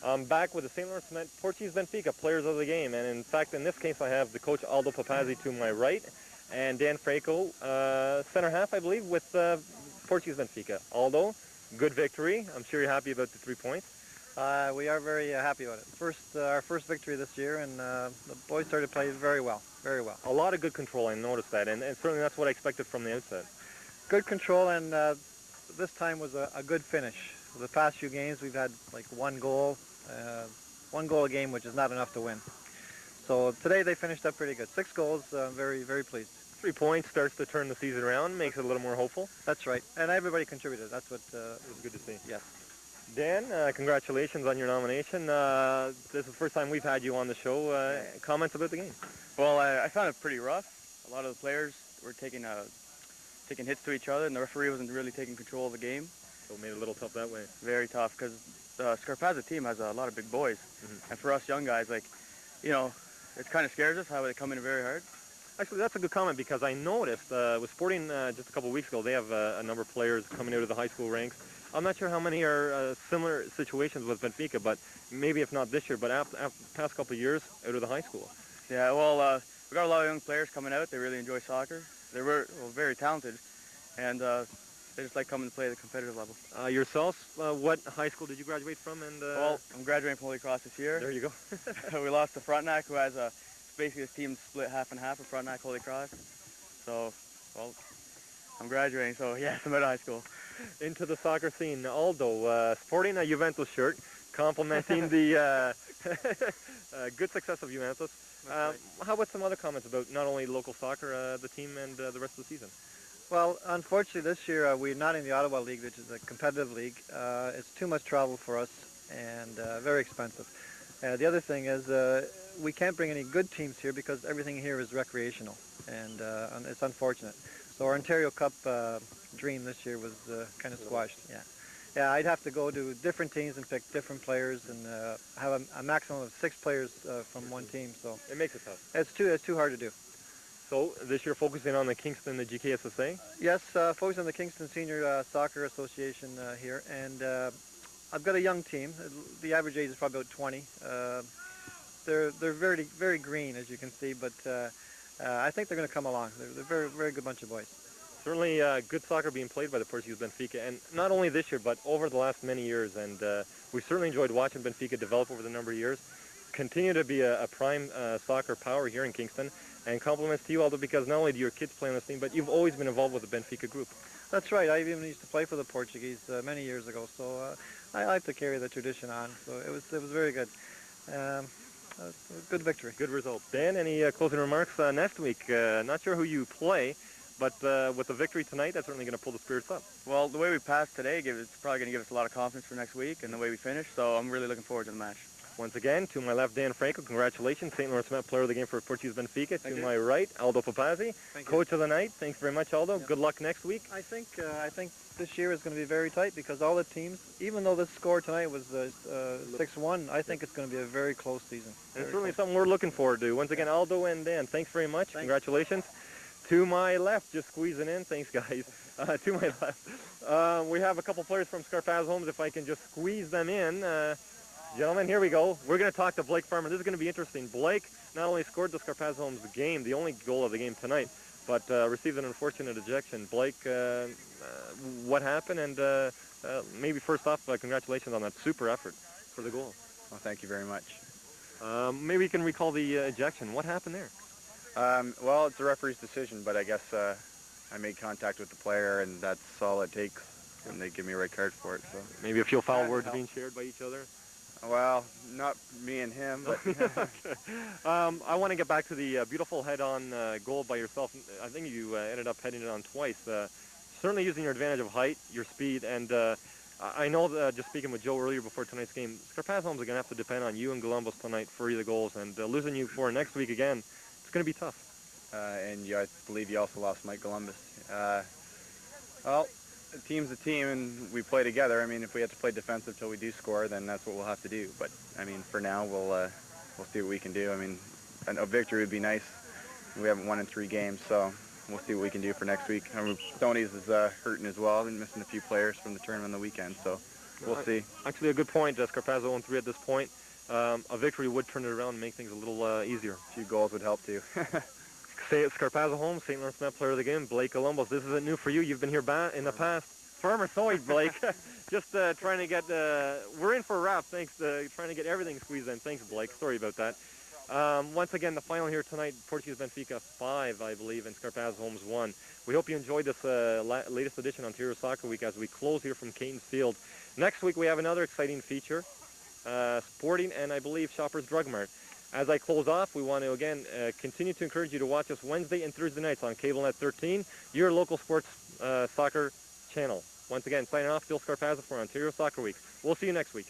I'm back with the St. Lawrence Cement Portuguese Benfica players of the game, and in fact, in this case, I have the coach Aldo Popazzi to my right, and Dan Franco, center half, I believe, with Portuguese Benfica. Aldo, good victory. I'm sure you're happy about the 3 points. We are very happy about it. Our first victory this year, and the boys started playing very well, very well. A lot of good control, I noticed that, and certainly that's what I expected from the outset. Good control, and this time was a good finish. The past few games, we've had like one goal a game, which is not enough to win. So today they finished up pretty good. 6 goals, very, very pleased. 3 points starts to turn the season around, makes it a little more hopeful. That's right, and everybody contributed. That's what it was good to see. Yes. Dan, congratulations on your nomination. This is the first time we've had you on the show. Comments about the game? Well, I found it pretty rough. A lot of the players were taking hits to each other, and the referee wasn't really taking control of the game. So it made it a little tough that way. Very tough, because the Scarpazza team has a lot of big boys. And for us young guys, like, you know, it kind of scares us how they come in very hard. Actually, that's a good comment, because I noticed with Sporting just a couple of weeks ago, they have a number of players coming out of the high school ranks. I'm not sure how many are similar situations with Benfica, but maybe if not this year, but after past couple of years out of the high school. Yeah, well, we got a lot of young players coming out. They really enjoy soccer. They're very talented, and they just like coming to play at the competitive level. Yourself, what high school did you graduate from? And well, I'm graduating from Holy Cross this year. There you go. We lost to Frontenac, who has basically his team split half and half of Frontenac, Holy Cross. So, well, I'm graduating, so yes, I'm out of high school. Into the soccer scene, Aldo, sporting a Juventus shirt, complimenting the good success of Juventus. Right. How about some other comments about not only local soccer, the team, and the rest of the season? Well, unfortunately this year we're not in the Ottawa League, which is a competitive league. It's too much travel for us and very expensive. The other thing is we can't bring any good teams here because everything here is recreational, and it's unfortunate. So our Ontario Cup dream this year was kind of squashed. Yeah, I'd have to go to different teams and pick different players and have a maximum of 6 players from one team. So it makes it tough. It's too hard to do. So this year focusing on the Kingston, the GKSSA? Yes, focusing on the Kingston Senior Soccer Association here, and I've got a young team. The average age is probably about 20. They're very, very green, as you can see, but I think they're going to come along. They're a very, very good bunch of boys. Certainly good soccer being played by the Portuguese Benfica, and not only this year, but over the last many years. And we certainly enjoyed watching Benfica develop over the number of years. Continue to be a prime soccer power here in Kingston. And compliments to you, Aldo, because not only do your kids play on this team, but you've always been involved with the Benfica group. That's right. I even used to play for the Portuguese many years ago, so I like to carry the tradition on. So it was very good. Good victory. Good result. Dan, any closing remarks next week? Not sure who you play, but with the victory tonight, that's certainly going to pull the spirits up. Well, the way we passed today, it's probably going to give us a lot of confidence for next week, and the way we finish, so I'm really looking forward to the match. Once again, to my left, Dan Franco, congratulations, St. Lawrence Met Player of the Game for Portuguese Benfica. To my right, Aldo Popazzi, Coach of the Night. Thanks very much, Aldo. Good luck next week. I think this year is going to be very tight because all the teams, even though the score tonight was 6-1, I think it's going to be a very close season. And it's certainly something we're looking forward to. Once again, Aldo and Dan, thanks very much. Congratulations. To my left, just squeezing in. Thanks, guys. To my left, we have a couple players from Scarpazza Homes. If I can just squeeze them in. Gentlemen, here we go. We're going to talk to Blake Farmer. This is going to be interesting. Blake not only scored the Scarpazza Homes game, the only goal of the game tonight, but received an unfortunate ejection. Blake, what happened? And maybe first off, congratulations on that super effort for the goal. Well, thank you very much. Maybe you can recall the ejection. What happened there? Well, it's a referee's decision, but I guess I made contact with the player, and that's all it takes, and they give me a red card for it. So maybe a few foul words being shared by each other. Well, not me and him, but okay. I want to get back to the beautiful head-on goal by yourself. I think you ended up heading it on twice. Certainly using your advantage of height, your speed, and I know that just speaking with Joe earlier before tonight's game, Scarpazza Homes are going to have to depend on you and Columbus tonight for either goals, and losing you for next week again, it's going to be tough. And I believe you also lost Mike Columbus. Well, a team's a team, and we play together. I mean, if we have to play defensive till we do score, then that's what we'll have to do. But I mean, for now, we'll see what we can do. I mean, a victory would be nice. We haven't won in 3 games, so we'll see what we can do for next week. I mean, Stoney's is hurting as well. Been missing a few players from the tournament on the weekend, so we'll see. Actually, a good point. Scarpazzo 0-3 at this point. A victory would turn it around and make things a little easier. A few goals would help too. Scarpazzo home, St. Lawrence Met Player of the Game, Blake Columbus. This isn't new for you. You've been here in the past. Firmer Soy, Blake. Just trying to get, we're in for a wrap. Thanks, trying to get everything squeezed in. Thanks, Blake. Sorry about that. Once again, the final here tonight, Portuguese Benfica 5, I believe, and Scarpazzo Homes 1. We hope you enjoyed this latest edition on Ontario Soccer Week as we close here from Caton's Field. Next week, we have another exciting feature, Sporting and, I believe, Shoppers Drug Mart. As I close off, we want to, again, continue to encourage you to watch us Wednesday and Thursday nights on CableNet 13, your local sports soccer channel. Once again, signing off, Phil Scarpazzo for Ontario Soccer Week. We'll see you next week.